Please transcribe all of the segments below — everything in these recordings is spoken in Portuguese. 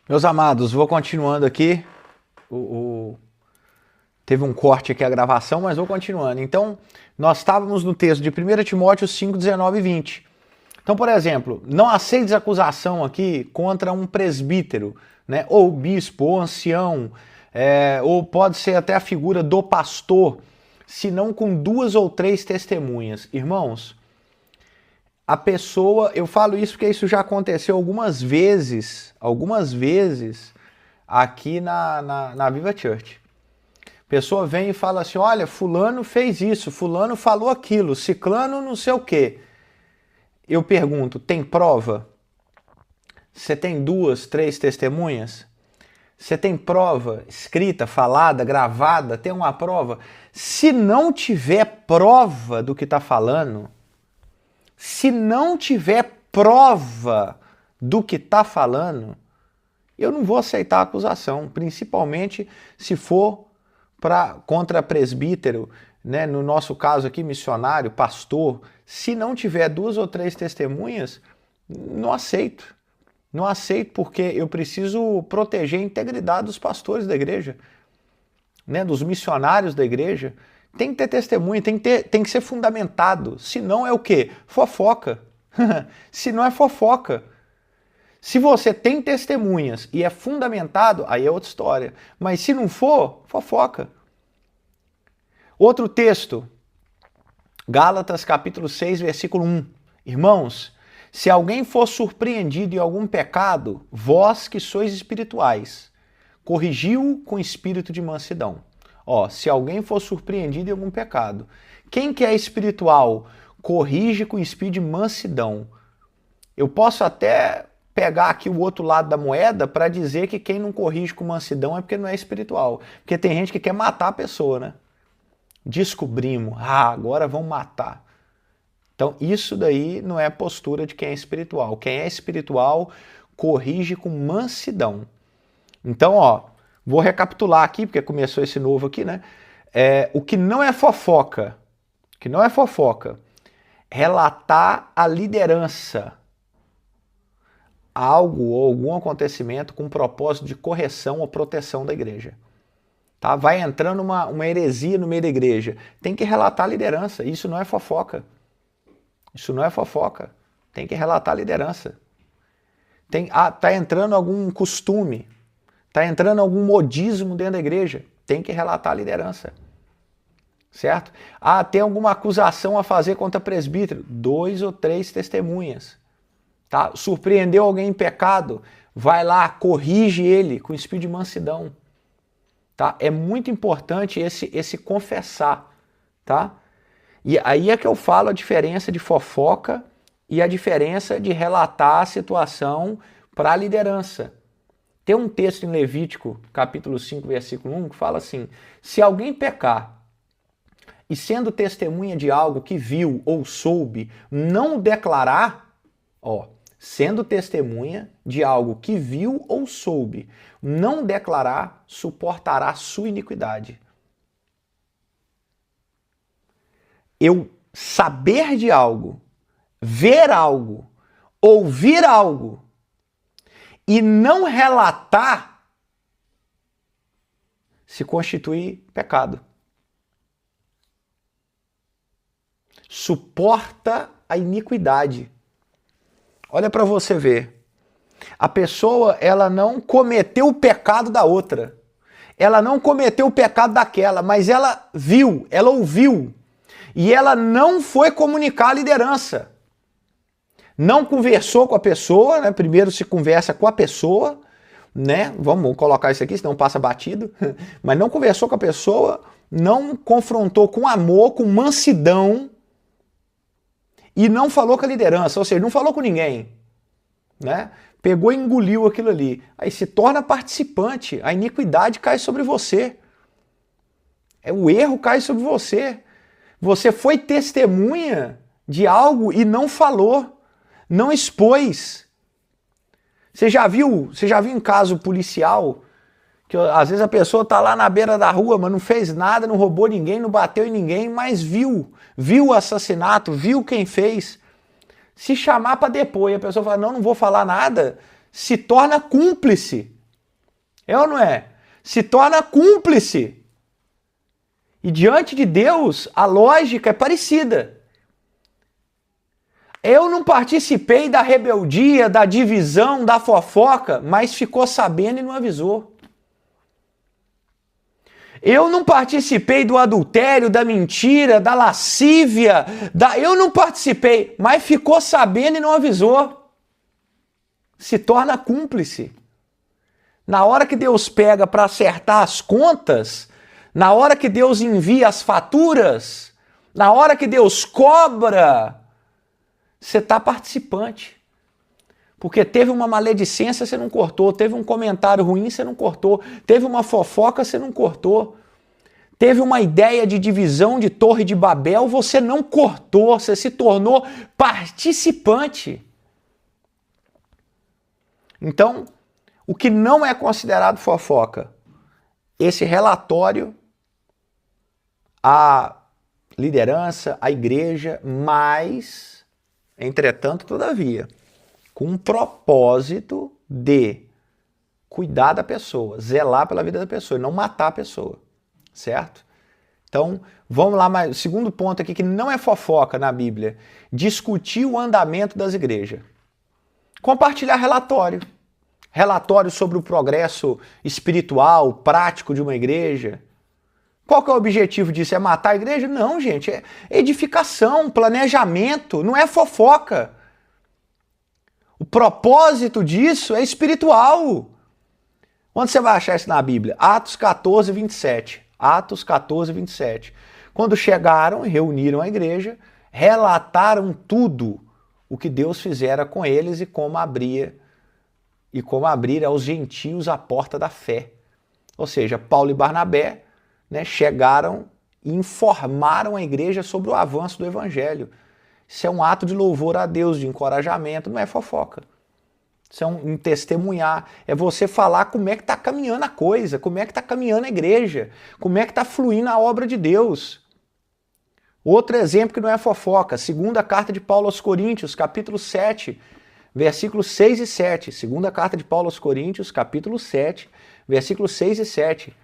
Meus amados, vou continuando aqui. Teve um corte aqui a gravação, mas vou continuando. Então, nós estávamos no texto de 1 Timóteo 5, 19 e 20. Então, por exemplo, não aceites acusação aqui contra um presbítero, né? Ou bispo, ou ancião, ou pode ser até a figura do pastor, senão com 2 ou 3 testemunhas. Irmãos, a pessoa, eu falo isso porque isso já aconteceu algumas vezes aqui na Viva Church. A pessoa vem e fala assim, olha, fulano fez isso, fulano falou aquilo, ciclano não sei o quê. Eu pergunto, tem prova? Você tem 2, 3 testemunhas? Você tem prova escrita, falada, gravada? Tem uma prova? Se não tiver prova do que está falando, se não tiver prova do que está falando, eu não vou aceitar a acusação, principalmente se for contra presbítero, né? No nosso caso aqui, missionário, pastor. Se não tiver 2 ou 3 testemunhas, não aceito. Não aceito porque eu preciso proteger a integridade dos pastores da igreja, né? Dos missionários da igreja. Tem que ter testemunha, tem que ser fundamentado. Se não é o quê? Fofoca. Se não é fofoca. Se você tem testemunhas e é fundamentado, aí é outra história. Mas se não for, fofoca. Outro texto, Gálatas capítulo 6, versículo 1. Irmãos, se alguém for surpreendido em algum pecado, vós que sois espirituais, corrigiu-o com espírito de mansidão. Ó, se alguém for surpreendido em algum pecado, quem que é espiritual, corrige com espírito de mansidão. Eu posso até pegar aqui o outro lado da moeda para dizer que quem não corrige com mansidão é porque não é espiritual. Porque tem gente que quer matar a pessoa, né? Descobrimos, agora vão matar. Então isso daí não é postura de quem é espiritual. Quem é espiritual corrige com mansidão. Então, ó, vou recapitular aqui, porque começou esse novo aqui, né? O que não é fofoca, relatar a liderança algo ou algum acontecimento com propósito de correção ou proteção da igreja. Tá? Vai entrando uma heresia no meio da igreja. Tem que relatar a liderança. Isso não é fofoca. Isso não é fofoca. Tem que relatar a liderança. Tá entrando algum costume. Tá entrando algum modismo dentro da igreja. Tem que relatar a liderança. Certo? Tem alguma acusação a fazer contra presbítero. 2 ou 3 testemunhas. Tá? Surpreendeu alguém em pecado. Vai lá, corrige ele com espírito de mansidão. Tá? É muito importante esse confessar, tá? E aí é que eu falo a diferença de fofoca e a diferença de relatar a situação para a liderança. Tem um texto em Levítico, capítulo 5, versículo 1, que fala assim, se alguém pecar e sendo testemunha de algo que viu ou soube, não declarar, sendo testemunha de algo que viu ou soube, não declarar, suportará sua iniquidade. Eu saber de algo, ver algo, ouvir algo e não relatar se constitui pecado. Suporta a iniquidade. Olha para você ver. A pessoa, ela não cometeu o pecado da outra. Ela não cometeu o pecado daquela, mas ela viu, ela ouviu. E ela não foi comunicar a liderança. Não conversou com a pessoa, né? Primeiro se conversa com a pessoa, né? Vamos colocar isso aqui, senão passa batido. Mas não conversou com a pessoa, não confrontou com amor, com mansidão. E não falou com a liderança, ou seja, não falou com ninguém, né? Pegou e engoliu aquilo ali. Aí se torna participante, a iniquidade cai sobre você. O erro cai sobre você. Você foi testemunha de algo e não falou, não expôs. Você já viu em caso policial que às vezes a pessoa tá lá na beira da rua, mas não fez nada, não roubou ninguém, não bateu em ninguém, mas viu o assassinato, viu quem fez. Se chamar para depor e a pessoa fala, não vou falar nada, se torna cúmplice É ou não é? Se torna cúmplice. E diante de Deus, a lógica é parecida. Eu não participei da rebeldia, da divisão, da fofoca, mas ficou sabendo e não avisou. Eu não participei do adultério, da mentira, da lascívia, eu não participei, mas ficou sabendo e não avisou. Se torna cúmplice. Na hora que Deus pega para acertar as contas, na hora que Deus envia as faturas, na hora que Deus cobra, você está participante. Porque teve uma maledicência, você não cortou. Teve um comentário ruim, você não cortou. Teve uma fofoca, você não cortou. Teve uma ideia de divisão de Torre de Babel, você não cortou. Você se tornou participante. Então, o que não é considerado fofoca? Esse relatório, a liderança, a igreja, mas, entretanto, todavia, com um propósito de cuidar da pessoa, zelar pela vida da pessoa e não matar a pessoa, certo? Então, vamos lá, mais segundo ponto aqui que não é fofoca na Bíblia, discutir o andamento das igrejas. Compartilhar relatório. Relatório sobre o progresso espiritual, prático de uma igreja. Qual que é o objetivo disso? É matar a igreja? Não, gente, é edificação, planejamento, não é fofoca. O propósito disso é espiritual. Onde você vai achar isso na Bíblia? Atos 14, 27. Atos 14, 27. Quando chegaram e reuniram a igreja, relataram tudo o que Deus fizera com eles e como abrir aos gentios a porta da fé. Ou seja, Paulo e Barnabé, né, chegaram e informaram a igreja sobre o avanço do evangelho. Isso é um ato de louvor a Deus, de encorajamento, não é fofoca. Isso é um testemunhar, é você falar como é que está caminhando a coisa, como é que está caminhando a igreja, como é que está fluindo a obra de Deus. Outro exemplo que não é fofoca, segunda carta de Paulo aos Coríntios, capítulo 7, versículos 6 e 7. Segunda carta de Paulo aos Coríntios, capítulo 7, versículos 6 e 7.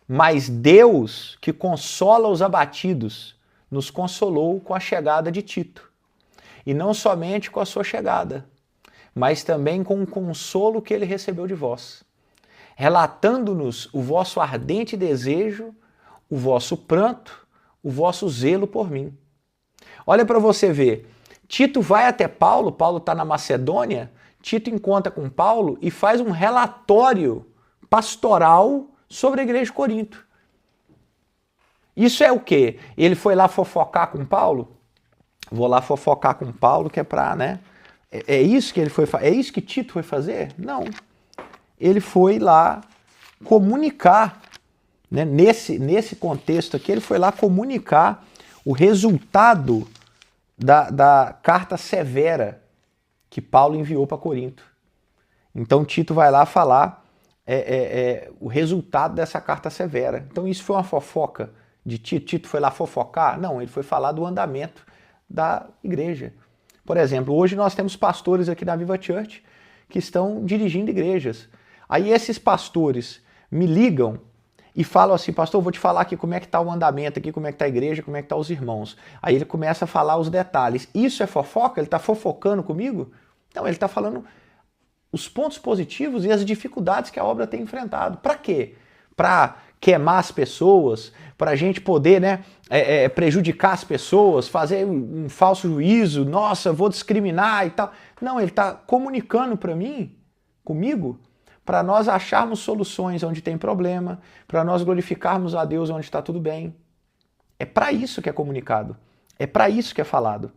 Mas Deus, que consola os abatidos, nos consolou com a chegada de Tito. E não somente com a sua chegada, mas também com o consolo que ele recebeu de vós, relatando-nos o vosso ardente desejo, o vosso pranto, o vosso zelo por mim. Olha para você ver, Tito vai até Paulo, Paulo está na Macedônia, Tito encontra com Paulo e faz um relatório pastoral sobre a igreja de Corinto. Isso é o quê? Ele foi lá fofocar com Paulo? Vou lá fofocar com Paulo, que é para, né? É isso que ele foi, é isso que Tito foi fazer? Não. Ele foi lá comunicar, né? Nesse contexto aqui, ele foi lá comunicar o resultado da carta severa que Paulo enviou para Corinto. Então Tito vai lá falar o resultado dessa carta severa. Então isso foi uma fofoca de Tito. Tito foi lá fofocar? Não, ele foi falar do andamento da igreja. Por exemplo, hoje nós temos pastores aqui na Viva Church que estão dirigindo igrejas. Aí esses pastores me ligam e falam assim, pastor, vou te falar aqui como é que está o andamento, aqui como é que está a igreja, como é que estão os irmãos. Aí ele começa a falar os detalhes. Isso é fofoca? Ele está fofocando comigo? Não, ele está falando os pontos positivos e as dificuldades que a obra tem enfrentado. Para quê? Para queimar as pessoas, para a gente poder, né, prejudicar as pessoas, fazer um falso juízo, nossa, vou discriminar e tal. Não, ele está comunicando para mim, comigo, para nós acharmos soluções onde tem problema, para nós glorificarmos a Deus onde está tudo bem. É para isso que é comunicado, é para isso que é falado.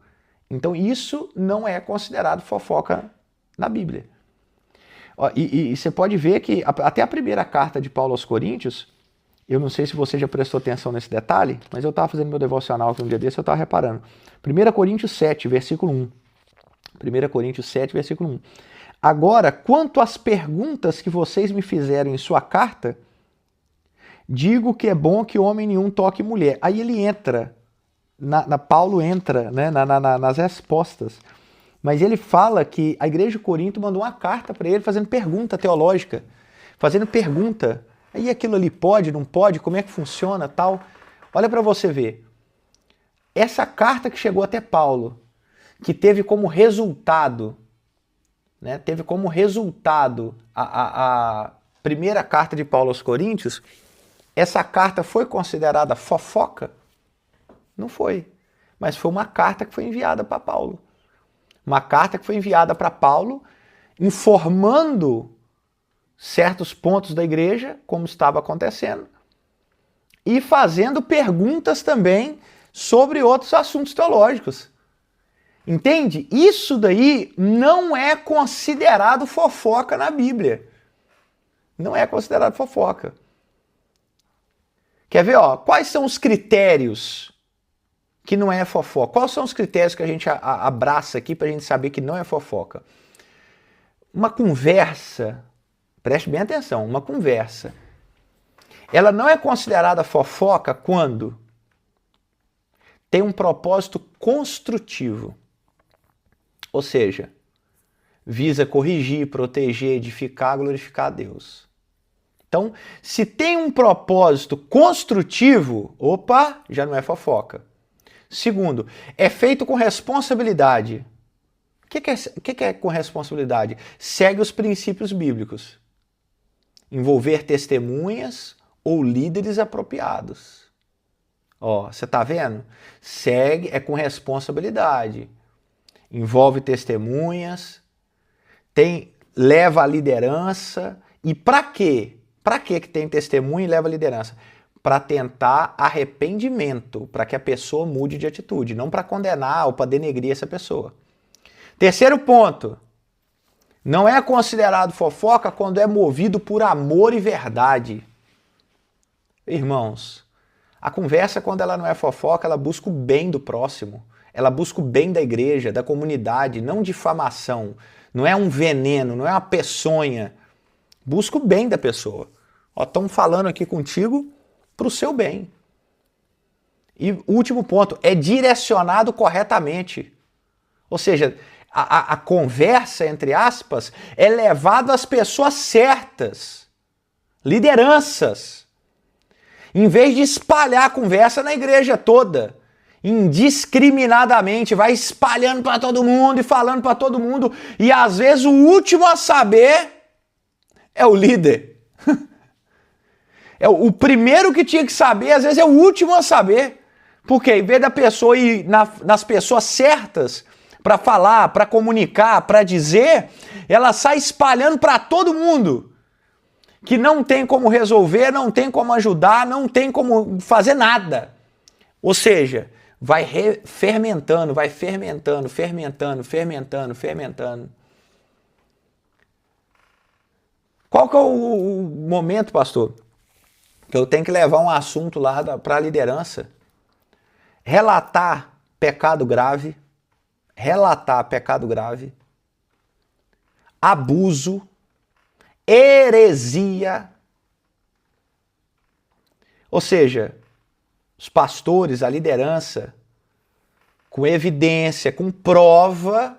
Então isso não é considerado fofoca na Bíblia. E você pode ver que até a primeira carta de Paulo aos Coríntios, eu não sei se você já prestou atenção nesse detalhe, mas eu estava fazendo meu devocional aqui um dia desse, eu estava reparando. 1 Coríntios 7, versículo 1. 1 Coríntios 7, versículo 1. Agora, quanto às perguntas que vocês me fizeram em sua carta, digo que é bom que homem nenhum toque mulher. Aí ele entra, Paulo entra, né, nas respostas. Mas ele fala que a igreja de Corinto mandou uma carta para ele fazendo pergunta teológica. fazendo pergunta. Aí aquilo ali pode, não pode, como é que funciona, tal. Olha para você ver. Essa carta que chegou até Paulo, que teve como resultado, né, a primeira carta de Paulo aos Coríntios, essa carta foi considerada fofoca? Não foi. Mas foi uma carta que foi enviada para Paulo. Uma carta que foi enviada para Paulo, informando certos pontos da igreja, como estava acontecendo, e fazendo perguntas também sobre outros assuntos teológicos. Entende? Isso daí não é considerado fofoca na Bíblia. Não é considerado fofoca. Quer ver, ó? Quais são os critérios que não é fofoca? Quais são os critérios que a gente abraça aqui para a gente saber que não é fofoca? Uma conversa, preste bem atenção, uma conversa, ela não é considerada fofoca quando tem um propósito construtivo. Ou seja, visa corrigir, proteger, edificar, glorificar a Deus. Então, se tem um propósito construtivo, opa, já não é fofoca. Segundo, é feito com responsabilidade. O que é com responsabilidade? Segue os princípios bíblicos. Envolver testemunhas ou líderes apropriados. Ó, você tá vendo? Segue, é com responsabilidade. Envolve testemunhas, leva a liderança. E para quê? Para que tem testemunha e leva a liderança? Para tentar arrependimento, para que a pessoa mude de atitude, não para condenar ou para denegrir essa pessoa. Terceiro ponto, não é considerado fofoca quando é movido por amor e verdade. Irmãos, a conversa, quando ela não é fofoca, ela busca o bem do próximo. Ela busca o bem da igreja, da comunidade, não difamação. Não é um veneno, não é uma peçonha. Busca o bem da pessoa. Estão falando aqui contigo para o seu bem. E último ponto, é direcionado corretamente. Ou seja, a conversa, entre aspas, é levada às pessoas certas. Lideranças. Em vez de espalhar a conversa na igreja toda, indiscriminadamente, vai espalhando para todo mundo e falando para todo mundo, e às vezes o último a saber é o líder. O primeiro que tinha que saber, às vezes é o último a saber. Porque em vez da pessoa ir nas pessoas certas para falar, para comunicar, para dizer, ela sai espalhando para todo mundo. Que não tem como resolver, não tem como ajudar, não tem como fazer nada. Ou seja, vai fermentando, vai fermentando, fermentando, fermentando, fermentando. Qual que é o momento, pastor, que eu tenho que levar um assunto lá para a liderança? Relatar pecado grave, abuso, heresia. Ou seja, os pastores, a liderança, com evidência, com prova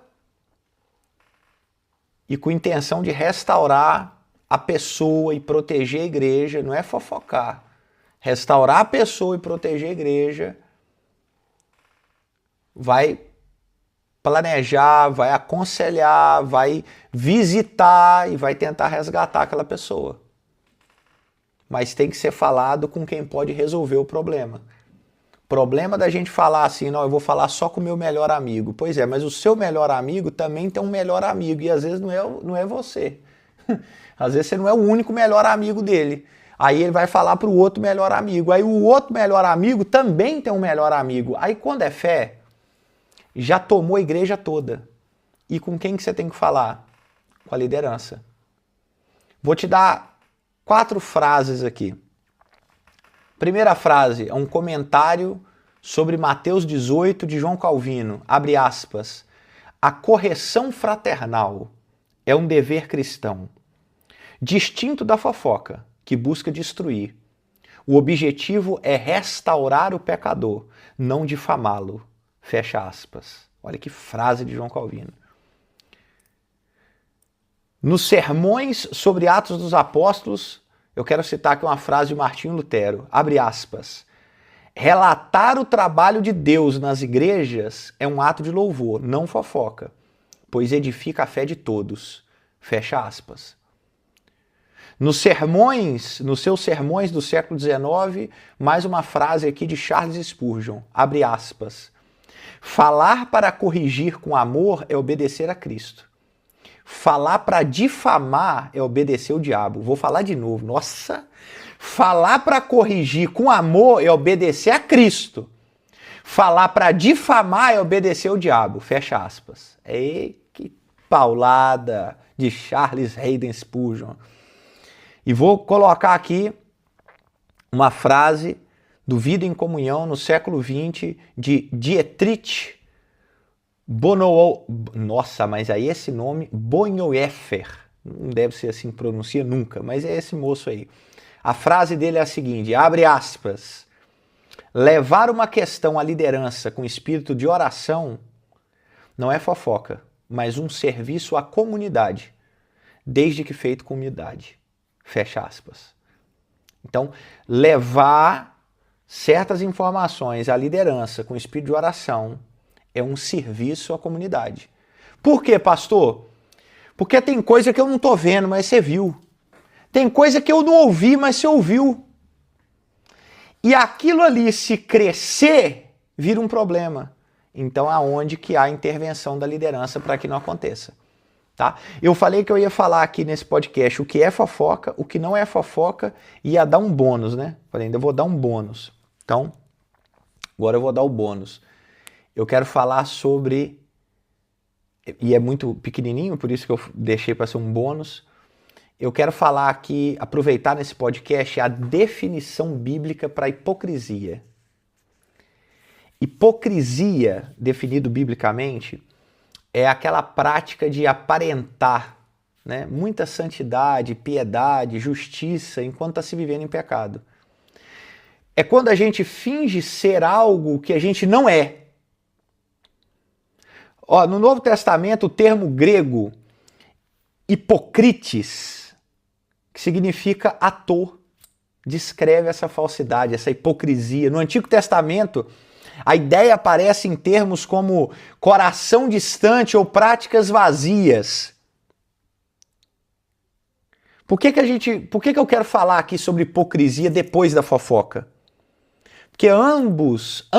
e com intenção de restaurar a pessoa e proteger a igreja, não é fofocar. Restaurar a pessoa e proteger a igreja, vai planejar, vai aconselhar, vai visitar e vai tentar resgatar aquela pessoa. Mas tem que ser falado com quem pode resolver o problema. Problema da gente falar assim, não, eu vou falar só com o meu melhor amigo. Pois é, mas o seu melhor amigo também tem um melhor amigo e às vezes não é você. Às vezes você não é o único melhor amigo dele. Aí ele vai falar para o outro melhor amigo. Aí o outro melhor amigo também tem um melhor amigo. Aí quando é fé, já tomou a igreja toda. E com quem que você tem que falar? Com a liderança. Vou te dar 4 frases aqui. Primeira frase é um comentário sobre Mateus 18 de João Calvino. Abre aspas. A correção fraternal é um dever cristão, distinto da fofoca, que busca destruir. O objetivo é restaurar o pecador, não difamá-lo. Fecha aspas. Olha que frase de João Calvino. Nos sermões sobre Atos dos Apóstolos, eu quero citar aqui uma frase de Martinho Lutero, abre aspas, relatar o trabalho de Deus nas igrejas é um ato de louvor, não fofoca, pois edifica a fé de todos, fecha aspas. Nos seus sermões do século XIX, mais uma frase aqui de Charles Spurgeon, abre aspas, falar para corrigir com amor é obedecer a Cristo. Falar para difamar é obedecer o diabo. Vou falar de novo. Nossa! Falar para corrigir com amor é obedecer a Cristo. Falar para difamar é obedecer o diabo. Fecha aspas. Que paulada de Charles Haddon Spurgeon. E vou colocar aqui uma frase do Vida em Comunhão no século XX de Dietrich Bonhoeffer. Nossa, mas aí esse nome, Bonhoeffer, não deve ser assim que pronuncia nunca, mas é esse moço aí. A frase dele é a seguinte, abre aspas, levar uma questão à liderança com espírito de oração não é fofoca, mas um serviço à comunidade, desde que feito com humildade. Fecha aspas. Então, levar certas informações à liderança com espírito de oração é um serviço à comunidade. Por quê, pastor? Porque tem coisa que eu não estou vendo, mas você viu. Tem coisa que eu não ouvi, mas você ouviu. E aquilo ali, se crescer, vira um problema. Então, aonde que há a intervenção da liderança para que não aconteça. Tá? Eu falei que eu ia falar aqui nesse podcast o que é fofoca, o que não é fofoca, e ia dar um bônus, né? Falei, ainda vou dar um bônus. Então, agora eu vou dar o bônus. Eu quero falar sobre, e é muito pequenininho, por isso que eu deixei para ser um bônus, eu quero falar aqui, aproveitar nesse podcast, a definição bíblica para hipocrisia. Hipocrisia, definido biblicamente, é aquela prática de aparentar, né, muita santidade, piedade, justiça, enquanto está se vivendo em pecado. É quando a gente finge ser algo que a gente não é. Ó, no Novo Testamento, o termo grego hipokrites, que significa ator, descreve essa falsidade, essa hipocrisia. No Antigo Testamento, a ideia aparece em termos como coração distante ou práticas vazias. Por que eu quero falar aqui sobre hipocrisia depois da fofoca? Porque ambos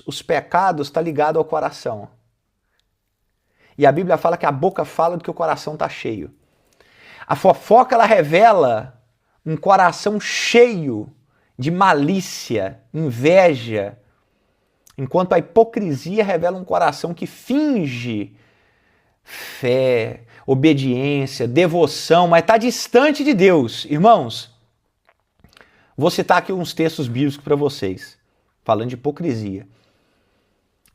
os pecados estão ligados ao coração. E a Bíblia fala que a boca fala do que o coração está cheio. A fofoca, ela revela um coração cheio de malícia, inveja, enquanto a hipocrisia revela um coração que finge fé, obediência, devoção, mas está distante de Deus. Irmãos, vou citar aqui uns textos bíblicos para vocês, falando de hipocrisia.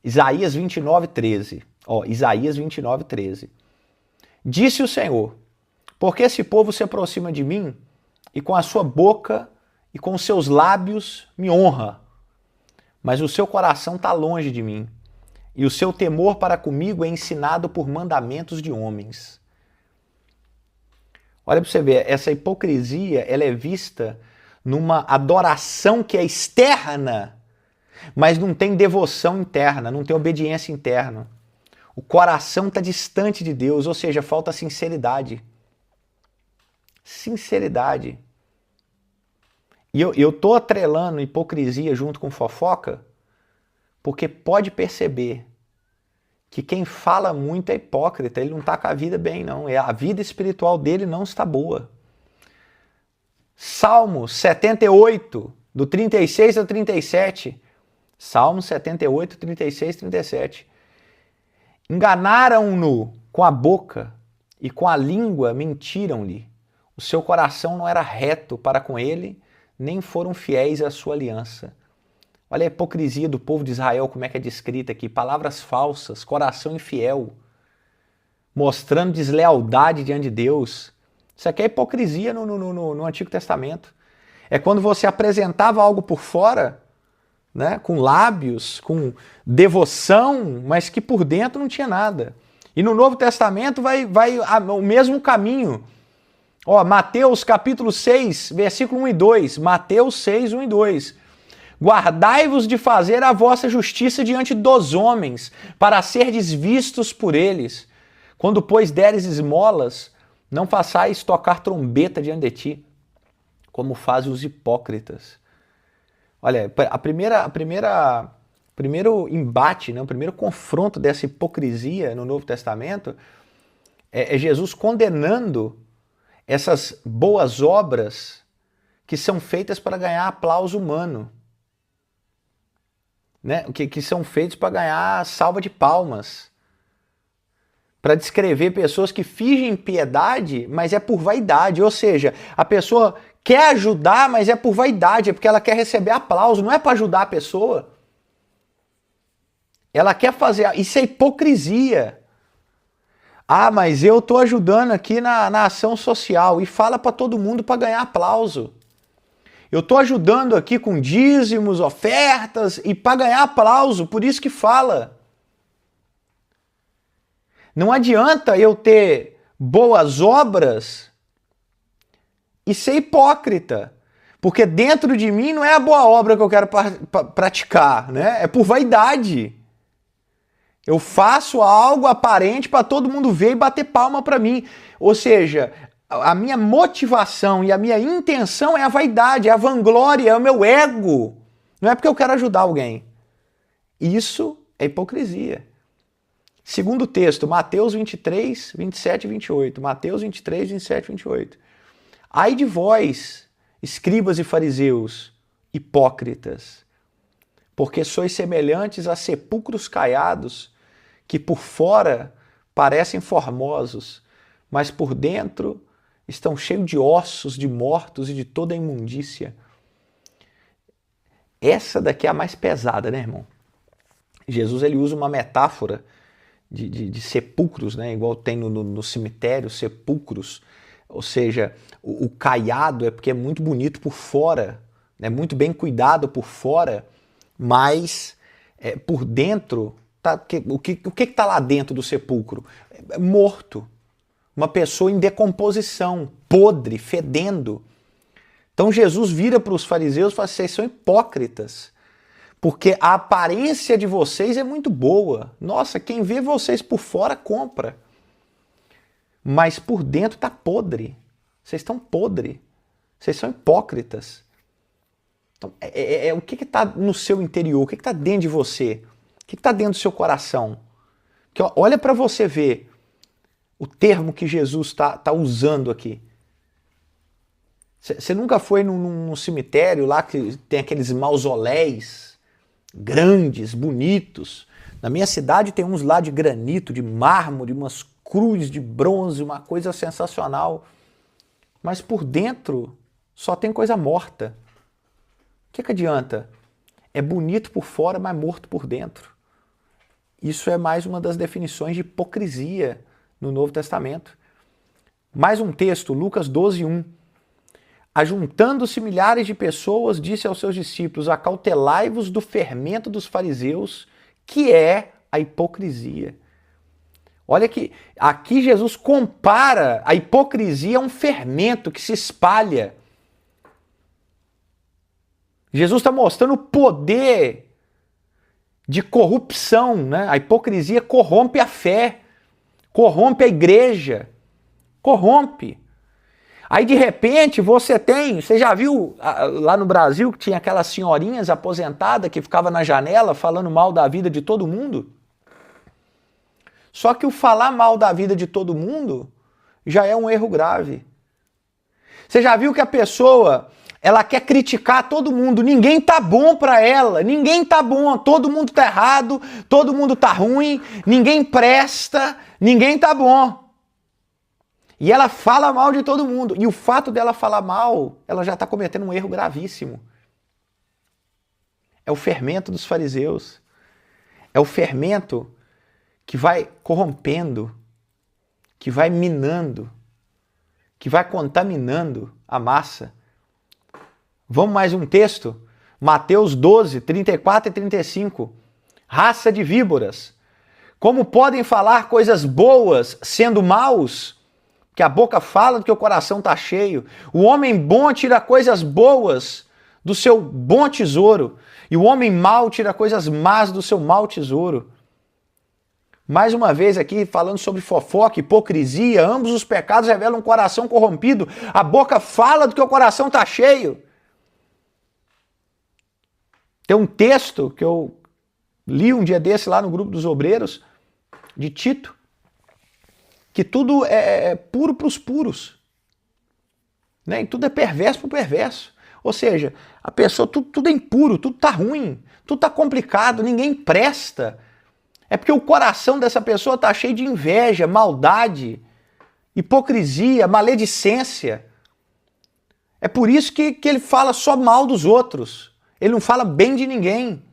Isaías 29:13. Isaías 29:13. Disse o Senhor, porque esse povo se aproxima de mim e com a sua boca e com os seus lábios me honra, mas o seu coração está longe de mim e o seu temor para comigo é ensinado por mandamentos de homens. Olha para você ver, essa hipocrisia ela é vista numa adoração que é externa, mas não tem devoção interna, não tem obediência interna. O coração está distante de Deus, ou seja, falta sinceridade. Sinceridade. E eu estou atrelando hipocrisia junto com fofoca, porque pode perceber que quem fala muito é hipócrita, ele não está com a vida bem, não. A vida espiritual dele não está boa. Salmo 78, do 36 ao 37. Salmo 78, 36 e 37. Enganaram-no com a boca e com a língua mentiram-lhe. O seu coração não era reto para com ele, nem foram fiéis à sua aliança. Olha a hipocrisia do povo de Israel, como é que é descrita aqui. Palavras falsas, coração infiel, mostrando deslealdade diante de Deus. Isso aqui é hipocrisia no Antigo Testamento. É quando você apresentava algo por fora, né, com lábios, com devoção, mas que por dentro não tinha nada. E no Novo Testamento vai o mesmo caminho. Ó, Mateus capítulo 6, versículo 1 e 2. Mateus 6, 1 e 2. Guardai-vos de fazer a vossa justiça diante dos homens, para serdes vistos por eles. Quando, pois, deres esmolas, não façais tocar trombeta diante de ti, como fazem os hipócritas. Olha, primeiro embate, né, o primeiro confronto dessa hipocrisia no Novo Testamento é Jesus condenando essas boas obras que são feitas para ganhar aplauso humano, né? Que são feitos para ganhar salva de palmas, para descrever pessoas que fingem piedade, mas é por vaidade, ou seja, a pessoa quer ajudar, mas é por vaidade, é porque ela quer receber aplauso, não é para ajudar a pessoa. Ela quer fazer, isso é hipocrisia. Ah, mas eu estou ajudando aqui na ação social e fala para todo mundo para ganhar aplauso. Eu estou ajudando aqui com dízimos, ofertas e para ganhar aplauso, por isso que fala. Não adianta eu ter boas obras e ser hipócrita, porque dentro de mim não é a boa obra que eu quero praticar, né? É por vaidade. Eu faço algo aparente para todo mundo ver e bater palma para mim. Ou seja, a minha motivação e a minha intenção é a vaidade, é a vanglória, é o meu ego. Não é porque eu quero ajudar alguém. Isso é hipocrisia. Segundo texto, Mateus 23, 27 e 28. Mateus 23, 27 e 28. Ai de vós, escribas e fariseus, hipócritas, porque sois semelhantes a sepulcros caiados, que por fora parecem formosos, mas por dentro estão cheios de ossos, de mortos e de toda a imundícia. Essa daqui é a mais pesada, né, irmão? Jesus ele usa uma metáfora de sepulcros, né? Igual tem no cemitério, sepulcros. Ou seja, o caiado é porque é muito bonito por fora, é muito bem cuidado por fora, mas por dentro, o que está lá dentro do sepulcro? É morto. Uma pessoa em decomposição, podre, fedendo. Então Jesus vira para os fariseus e fala: vocês são hipócritas, porque a aparência de vocês é muito boa. Nossa, quem vê vocês por fora compra. Mas por dentro está podre. Vocês estão podres. Vocês são hipócritas. Então, o que está no seu interior? O que está dentro de você? O que está dentro do seu coração? Porque, ó, olha para você ver o termo que Jesus está usando aqui. Você nunca foi num cemitério lá que tem aqueles mausoléus grandes, bonitos? Na minha cidade tem uns lá de granito, de mármore, umas cruz de bronze, uma coisa sensacional. Mas por dentro só tem coisa morta. O que adianta? É bonito por fora, mas morto por dentro. Isso é mais uma das definições de hipocrisia no Novo Testamento. Mais um texto, Lucas 12, 1. Ajuntando-se milhares de pessoas, disse aos seus discípulos: acautelai-vos do fermento dos fariseus, que é a hipocrisia. Olha que aqui Jesus compara a hipocrisia a um fermento que se espalha. Jesus está mostrando o poder de corrupção, né? A hipocrisia corrompe a fé, corrompe a igreja, corrompe. Aí de repente você já viu lá no Brasil que tinha aquelas senhorinhas aposentadas que ficavam na janela falando mal da vida de todo mundo? Só que o falar mal da vida de todo mundo já é um erro grave. Você já viu que a pessoa, ela quer criticar todo mundo, ninguém tá bom pra ela, ninguém tá bom, todo mundo tá errado, todo mundo tá ruim, ninguém presta, ninguém tá bom. E ela fala mal de todo mundo. E o fato dela falar mal, ela já está cometendo um erro gravíssimo. É o fermento dos fariseus. É o fermento que vai corrompendo, que vai minando, que vai contaminando a massa. Vamos mais um texto? Mateus 12, 34 e 35. Raça de víboras, Como podem falar coisas boas sendo maus? Que a boca fala do que o coração está cheio. O homem bom tira coisas boas do seu bom tesouro, e o homem mau tira coisas más do seu mau tesouro. Mais uma vez aqui, falando sobre fofoca, hipocrisia, ambos os pecados revelam um coração corrompido. A boca fala do que o coração está cheio. Tem um texto que eu li um dia desse lá no grupo dos obreiros, de Tito, que tudo é puro para os puros, né? E tudo é perverso para o perverso. Ou seja, a pessoa, tudo é impuro, tudo está ruim, tudo está complicado, ninguém presta. É porque o coração dessa pessoa está cheio de inveja, maldade, hipocrisia, maledicência. É por isso que ele fala só mal dos outros. Ele não fala bem de ninguém.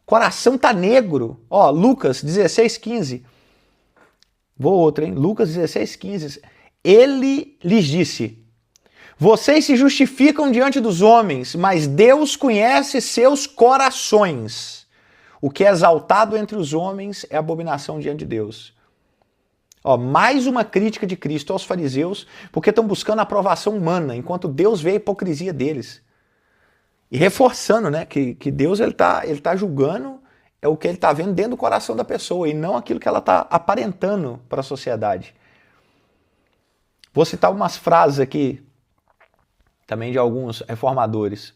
Coração tá negro. Ó, Lucas 16:15. Vou outro, hein? Lucas 16:15. Ele lhes disse: vocês se justificam diante dos homens, mas Deus conhece seus corações. O que é exaltado entre os homens é abominação diante de Deus. Ó, mais uma crítica de Cristo aos fariseus, porque estão buscando a aprovação humana, enquanto Deus vê a hipocrisia deles. E reforçando, né, que Deus ele tá julgando é o que ele está vendo dentro do coração da pessoa e não aquilo que ela está aparentando para a sociedade. Vou citar umas frases aqui, também de alguns reformadores.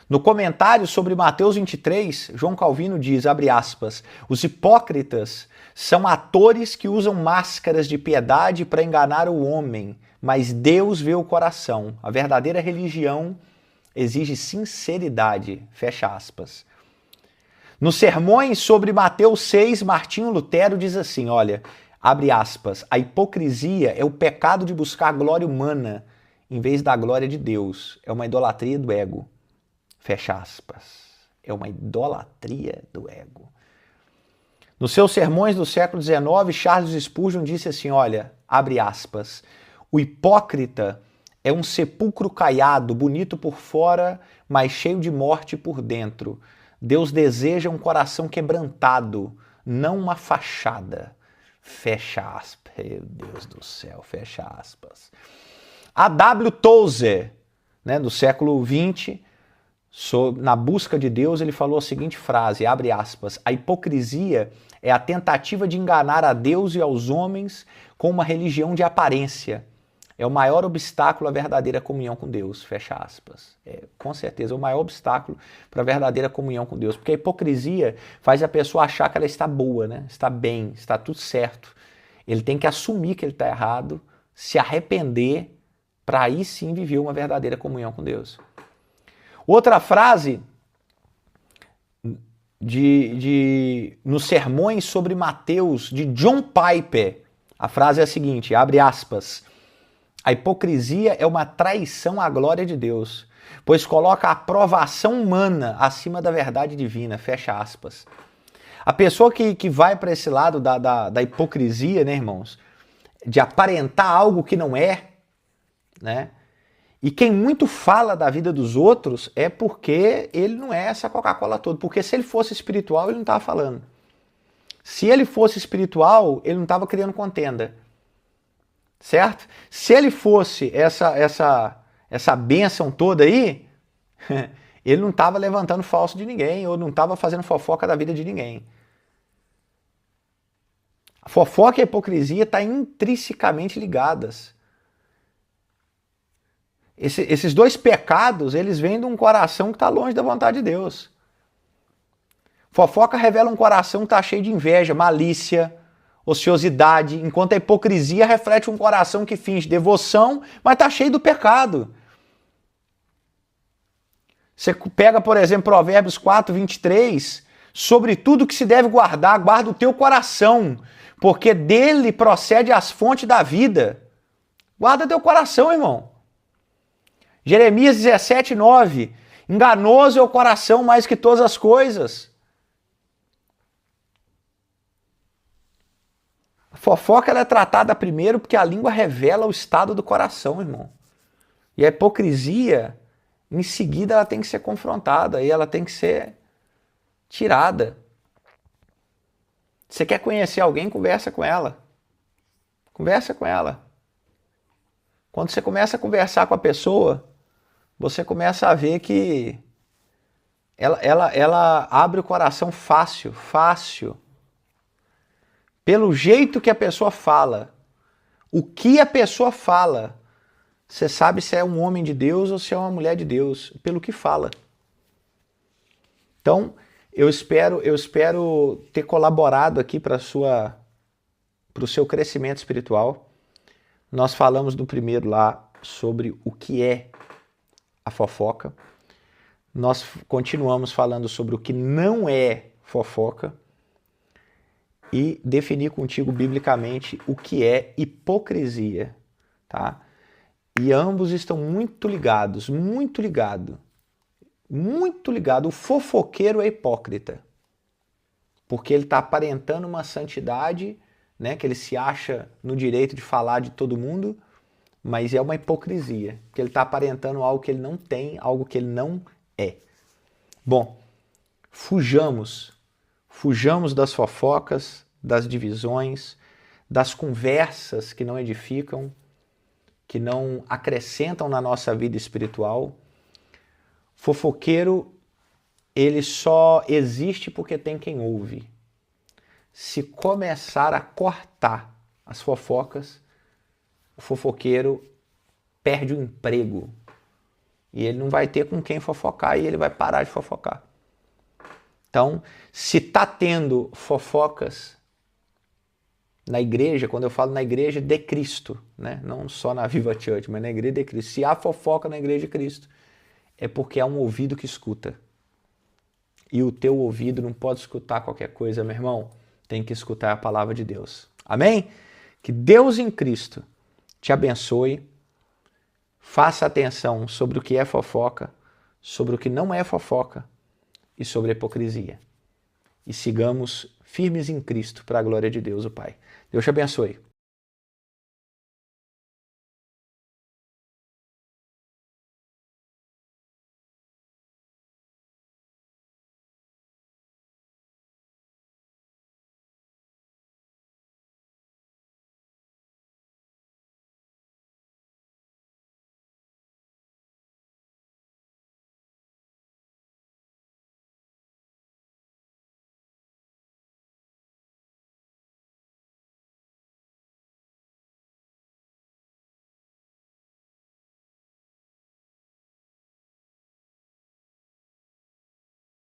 No comentário sobre Mateus 23, João Calvino diz, abre aspas, os hipócritas são atores que usam máscaras de piedade para enganar o homem, mas Deus vê o coração. A verdadeira religião exige sinceridade, fecha aspas. Nos sermões sobre Mateus 6, Martinho Lutero diz assim, olha, abre aspas, a hipocrisia é o pecado de buscar a glória humana em vez da glória de Deus. É uma idolatria do ego. Fecha aspas. É uma idolatria do ego. Nos seus sermões do século XIX, Charles Spurgeon disse assim, olha, abre aspas, o hipócrita é um sepulcro caiado, bonito por fora, mas cheio de morte por dentro. Deus deseja um coração quebrantado, não uma fachada. Fecha aspas. Meu Deus do céu, fecha aspas. A W. Tozer, né, do século XX, na busca de Deus, ele falou a seguinte frase, abre aspas, a hipocrisia é a tentativa de enganar a Deus e aos homens com uma religião de aparência. É o maior obstáculo à verdadeira comunhão com Deus, fecha aspas. Com certeza, é o maior obstáculo para a verdadeira comunhão com Deus, porque a hipocrisia faz a pessoa achar que ela está boa, né? Está bem, está tudo certo. Ele tem que assumir que ele está errado, se arrepender, para aí sim viver uma verdadeira comunhão com Deus. Outra frase nos sermões sobre Mateus, de John Piper, a frase é a seguinte, abre aspas, a hipocrisia é uma traição à glória de Deus, pois coloca a aprovação humana acima da verdade divina, fecha aspas. A pessoa que vai para esse lado da hipocrisia, né, irmãos, de aparentar algo que não é, né? E quem muito fala da vida dos outros é porque ele não é essa Coca-Cola toda. Porque se ele fosse espiritual, ele não estava falando. Se ele fosse espiritual, ele não estava criando contenda. Certo? Se ele fosse essa bênção toda aí, ele não estava levantando falso de ninguém ou não estava fazendo fofoca da vida de ninguém. A fofoca e a hipocrisia estão intrinsecamente ligadas. Esses dois pecados, eles vêm de um coração que está longe da vontade de Deus. Fofoca revela um coração que está cheio de inveja, malícia, ociosidade, enquanto a hipocrisia reflete um coração que finge devoção, mas está cheio do pecado. Você pega, por exemplo, Provérbios 4, 23, sobre tudo que se deve guardar, guarda o teu coração, porque dele procede as fontes da vida. Guarda teu coração, irmão. Jeremias 17, 9. Enganoso é o coração mais que todas as coisas. A fofoca ela é tratada primeiro porque a língua revela o estado do coração, irmão. E a hipocrisia, em seguida, ela tem que ser confrontada e ela tem que ser tirada. Você quer conhecer alguém, conversa com ela. Conversa com ela. Quando você começa a conversar com a pessoa, você começa a ver que ela abre o coração fácil, fácil. Pelo jeito que a pessoa fala. O que a pessoa fala. Você sabe se é um homem de Deus ou se é uma mulher de Deus. Pelo que fala. Então, eu espero ter colaborado aqui para o seu crescimento espiritual. Nós falamos no primeiro lá sobre o que é a fofoca. Nós continuamos falando sobre o que não é fofoca e definir contigo biblicamente o que é hipocrisia, tá? E ambos estão muito ligados, muito ligados. Muito ligado. O fofoqueiro é hipócrita. Porque ele está aparentando uma santidade, né, que ele se acha no direito de falar de todo mundo, mas é uma hipocrisia. Porque ele está aparentando algo que ele não tem, algo que ele não é. Bom, fujamos das fofocas, das divisões, das conversas que não edificam, que não acrescentam na nossa vida espiritual. Fofoqueiro, ele só existe porque tem quem ouve. Se começar a cortar as fofocas, o fofoqueiro perde o emprego. E ele não vai ter com quem fofocar e ele vai parar de fofocar. Então, se está tendo fofocas na igreja, quando eu falo na igreja de Cristo, né? Não só na Viva Church, mas na igreja de Cristo. Se há fofoca na igreja de Cristo, é porque há um ouvido que escuta. E o teu ouvido não pode escutar qualquer coisa, meu irmão. Tem que escutar a palavra de Deus. Amém? Que Deus em Cristo te abençoe. Faça atenção sobre o que é fofoca, sobre o que não é fofoca e sobre a hipocrisia. E sigamos firmes em Cristo para a glória de Deus, o Pai. Deus te abençoe.